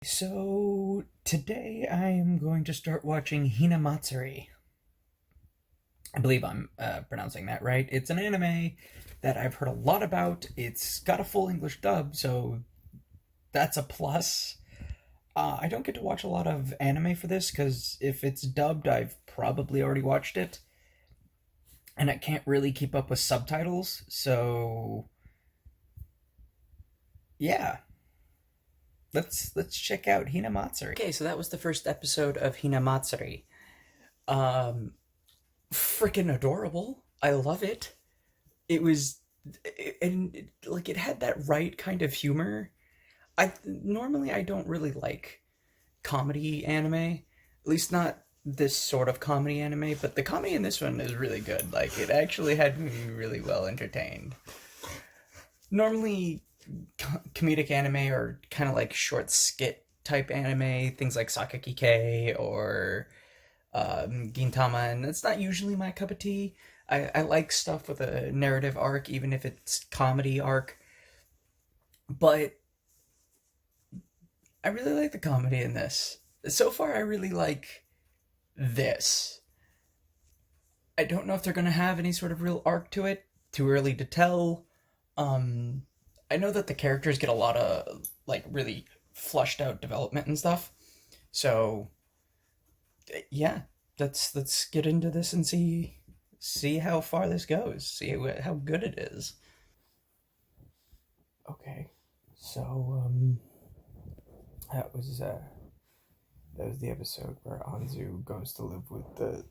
So today I am going to start watching HINAMATSURI. I believe I'm pronouncing that right. It's an anime that I've heard a lot about. It's got a full English dub, so that's a plus. I don't get to watch a lot of anime for this because if it's dubbed, I've probably already watched it, and I can't really keep up with subtitles. So yeah, let's check out HINAMATSURI. Okay, so that was the first episode of HINAMATSURI. Um, Freaking adorable. I love it. It was, and like it had that right kind of humor. I normally I don't really like comedy anime, at least not this sort of comedy anime. But the comedy in this one is really good. Like it actually had me really well entertained. Normally, comedic anime are kind of like short skit type anime, things like Sakakike or Gintama, and that's not usually my cup of tea. I like stuff with a narrative arc, even if it's comedy arc. But I really like the comedy in this. So far, I really like this. I don't know if they're gonna have any sort of real arc to it. Too early to tell. Um, I know that the characters get a lot of like really flushed out development and stuff. So yeah, let's get into this and see how far this goes. See how good it is. Okay, so that was uh, that was the episode where Anzu goes to live with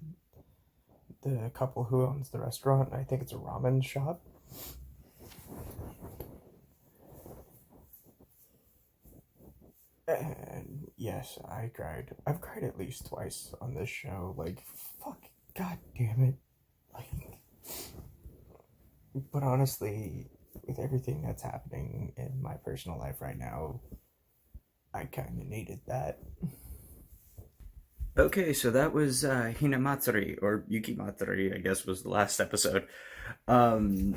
the couple who owns the restaurant. I think it's a ramen shop. And yes, I cried. I've cried at least twice on this show. Like, fuck, god damn it. Like, but honestly, with everything that's happening in my personal life right now, I kind of needed that. Okay, so that was Hinamatsuri, or Yuki Matsuri, I guess was the last episode. Um,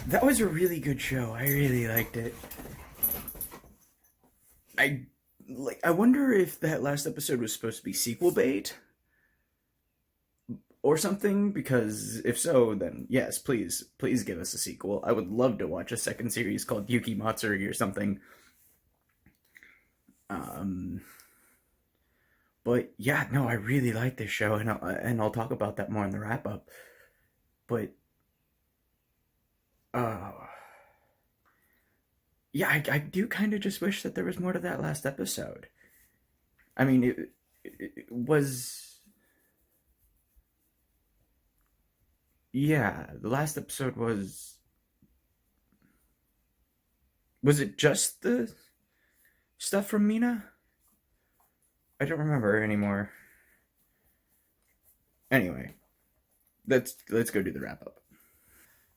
that was a really good show. I really liked it. I I wonder if that last episode was supposed to be sequel bait or something, because if so, then yes, please give us a sequel. I would love to watch a second series called Yuki Matsuri or something. Um, but yeah, no, I really like this show, and I'll talk about that more in the wrap up. But uh, yeah, I do kind of just wish that there was more to that last episode. I mean, it was, yeah, the last episode was it just the stuff from Mina? I don't remember anymore. Anyway, let's go do the wrap up.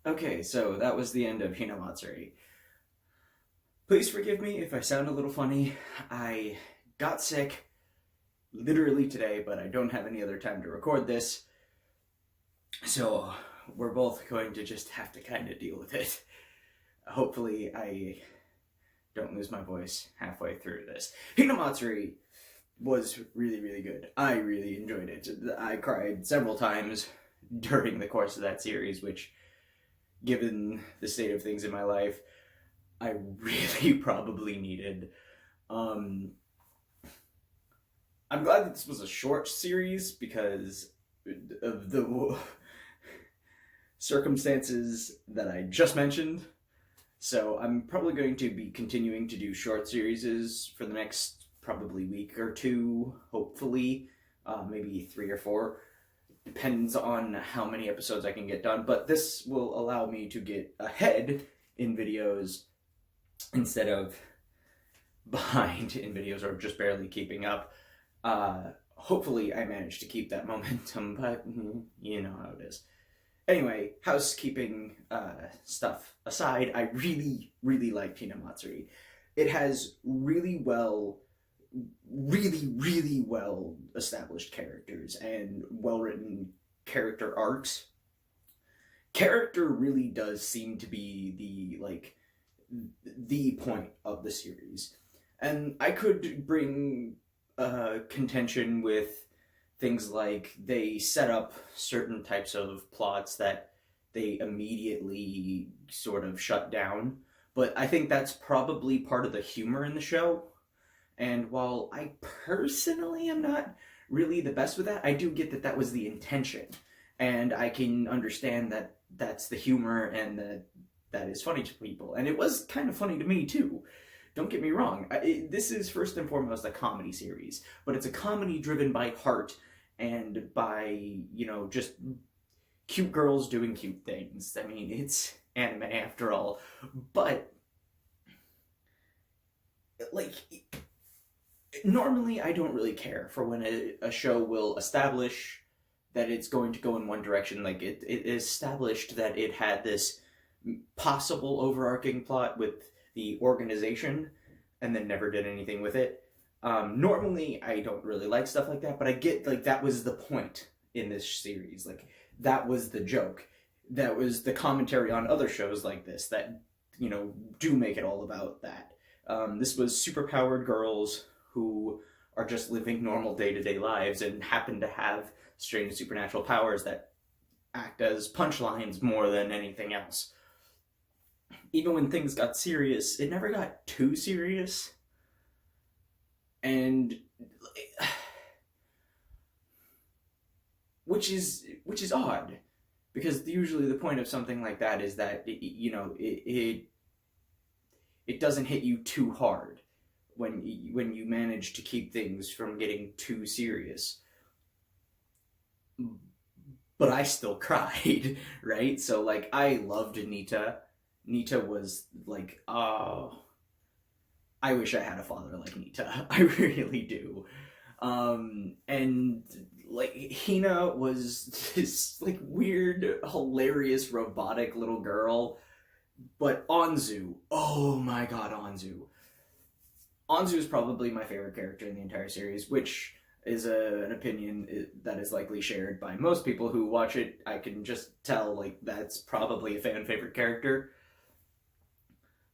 Okay, so that was the end of Hinamatsuri. Please forgive me if I sound a little funny. I got sick literally today, but I don't have any other time to record this. So we're both going to just have to kind of deal with it. Hopefully I don't lose my voice halfway through this. Hinamatsuri was really good. I really enjoyed it. I cried several times during the course of that series, which, given the state of things in my life, I really probably needed. Um, I'm glad that this was a short series because of the circumstances that I just mentioned. So I'm probably going to be continuing to do short series for the next probably week or two, hopefully, maybe 3 or 4. Depends on how many episodes I can get done, but this will allow me to get ahead in videos instead of behind in videos or just barely keeping up. Hopefully I managed to keep that momentum, but you know how it is. Anyway, housekeeping stuff aside, I really like Hinamatsuri. It has really well established characters and well written character arcs. Character really does seem to be the point of the series. And I could bring contention with things like they set up certain types of plots that they immediately sort of shut down. But I think that's probably part of the humor in the show. And while I personally am not really the best with that, I do get that that was the intention. And I can understand that that's the humor and that that is funny to people. And it was kind of funny to me too. Don't get me wrong. This is first and foremost a comedy series, but it's a comedy driven by heart and by, just cute girls doing cute things. I mean, it's anime after all. But, like, normally I don't really care for when a show will establish that it's going to go in one direction. Like, it established that it had this possible overarching plot with the organization and then never did anything with it. Normally I don't really like stuff like that, but I get, like, that was the point in this series. Like, that was the joke. That was the commentary on other shows like this that, do make it all about that. This was superpowered girls who are just living normal day-to-day lives and happen to have strange supernatural powers that act as punchlines more than anything else. Even when things got serious, it never got too serious. And which is odd, because usually the point of something like that is that it doesn't hit you too hard when you manage to keep things from getting too serious. But I still cried, right? So, like, I loved Nita. Nita was like, oh, I wish I had a father like Nita. I really do. And, like, Hina was this, like, weird, hilarious, robotic little girl. But Anzu, oh my god, Anzu. Anzu is probably my favorite character in the entire series, which is an opinion that is likely shared by most people who watch it. I can just tell, like, that's probably a fan favorite character.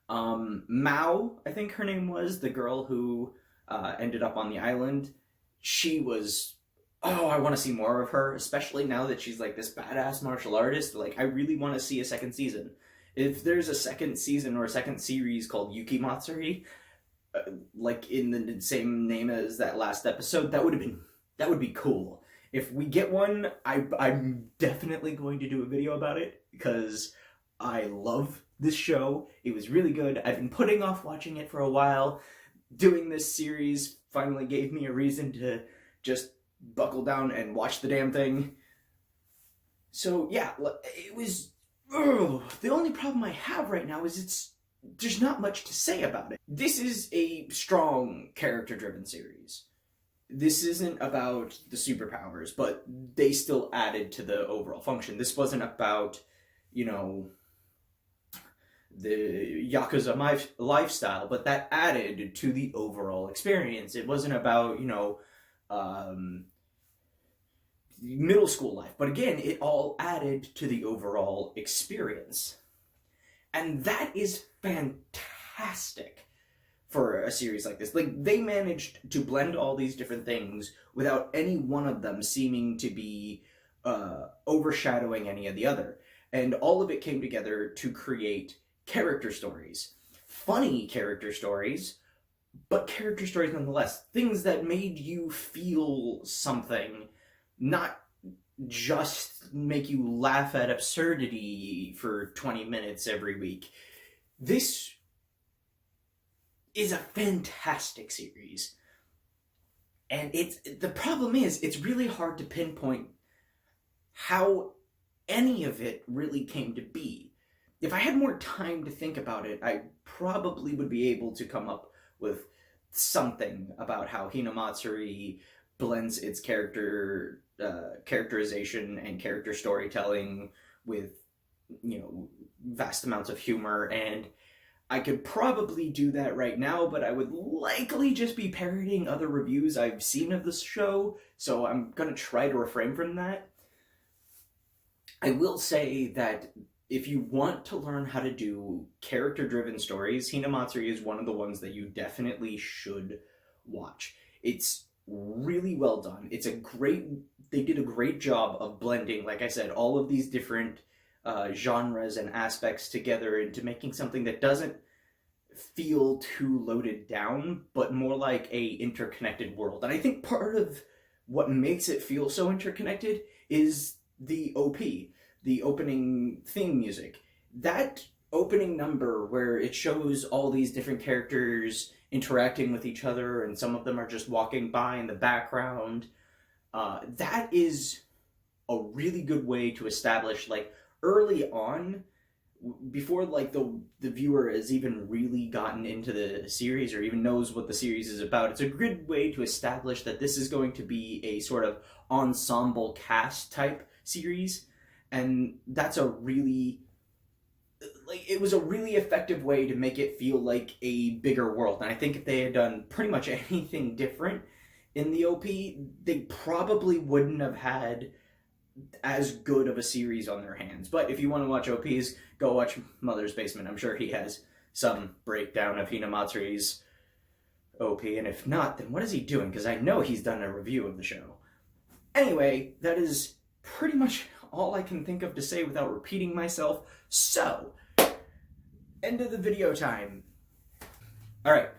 Mao, I think her name was, the girl who ended up on the island. She was, oh, I want to see more of her, especially now that she's, like, this badass martial artist. Like, I really want to see a second season. If there's a second season or a second series called Matsuri, like in the same name as that last episode, that would be cool. If we get one, I'm definitely going to do a video about it, because I love this show. It was really good. I've been putting off watching it for a while. Doing this series finally gave me a reason to just buckle down and watch the damn thing. So yeah, it was... the only problem I have right now is there's not much to say about it. This is a strong character-driven series. This isn't about the superpowers, but they still added to the overall function. This wasn't about, the Yakuza lifestyle, but that added to the overall experience. It wasn't about, middle school life, but again, it all added to the overall experience. And that is fantastic for a series like this. Like, they managed to blend all these different things without any one of them seeming to be overshadowing any of the other. And all of it came together to create character stories. Funny character stories, but character stories nonetheless. Things that made you feel something, not just make you laugh at absurdity for 20 minutes every week. This is a fantastic series. And the problem is, it's really hard to pinpoint how any of it really came to be. If I had more time to think about it, I probably would be able to come up with something about how Hinamatsuri blends its characterization and character storytelling with, vast amounts of humor, and I could probably do that right now, but I would likely just be parroting other reviews I've seen of this show, so I'm gonna try to refrain from that. I will say that if you want to learn how to do character-driven stories, Hinamatsuri is one of the ones that you definitely should watch. It's really well done. They did a great job of blending, like I said, all of these different genres and aspects together into making something that doesn't feel too loaded down, but more like a interconnected world. And I think part of what makes it feel so interconnected is the OP, the opening theme music. That opening number where it shows all these different characters interacting with each other and some of them are just walking by in the background, that is a really good way to establish, like, early on, before like the viewer has even really gotten into the series or even knows what the series is about, it's a good way to establish that this is going to be a sort of ensemble cast type series. And that's a really, like, it was a really effective way to make it feel like a bigger world. And I think if they had done pretty much anything different in the OP, they probably wouldn't have had as good of a series on their hands. But if you want to watch OPs, go watch Mother's Basement. I'm sure he has some breakdown of Hinamatsuri's OP, and if not, then what is he doing? Because I know he's done a review of the show. Anyway, that is pretty much all I can think of to say without repeating myself. So, end of the video time. Alright,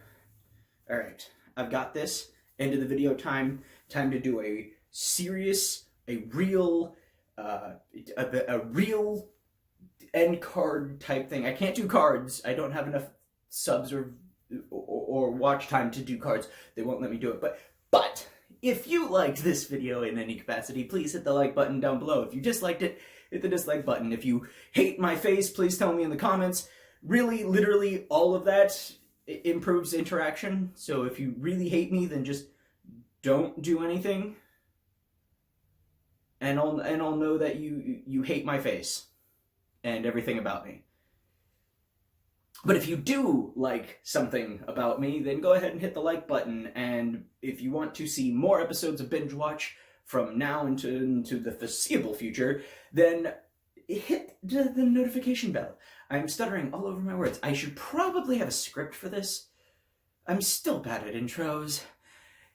I've got this. End of the video time. Time to do a serious, a real end card type thing. I can't do cards. I don't have enough subs or watch time to do cards. They won't let me do it. But if you liked this video in any capacity, please hit the like button down below. If you disliked it, hit the dislike button. If you hate my face, please tell me in the comments. Really, literally, all of that improves interaction. So if you really hate me, then just don't do anything. And I'll know that you hate my face and everything about me. But if you do like something about me, then go ahead and hit the like button. And if you want to see more episodes of Binge Watch from now into the foreseeable future, then hit the notification bell. I'm stuttering all over my words. I should probably have a script for this. I'm still bad at intros.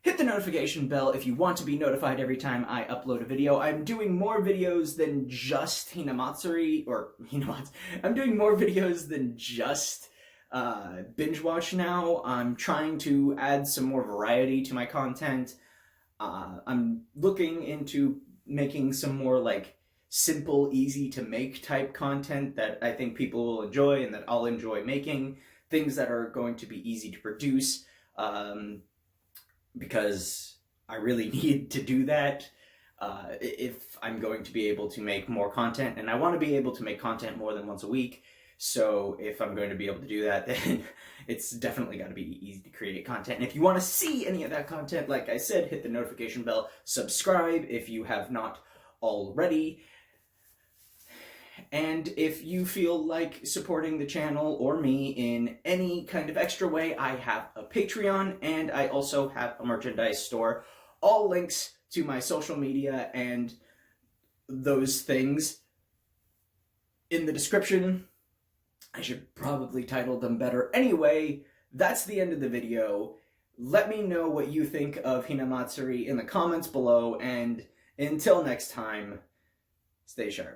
Hit the notification bell if you want to be notified every time I upload a video. I'm doing more videos than just Hinamatsuri, I'm doing more videos than just Binge Watch now. I'm trying to add some more variety to my content. I'm looking into making some more, like, simple, easy to make type content that I think people will enjoy and that I'll enjoy making. Things that are going to be easy to produce. Because I really need to do that if I'm going to be able to make more content, and I want to be able to make content more than once a week. So if I'm going to be able to do that, then it's definitely got to be easy to create content. And if you want to see any of that content, like I said, hit the notification bell, subscribe if you have not already. And if you feel like supporting the channel or me in any kind of extra way, I have a Patreon and I also have a merchandise store. All links to my social media and those things in the description. I should probably title them better. Anyway, that's the end of the video. Let me know what you think of Hinamatsuri in the comments below, and until next time, stay sharp.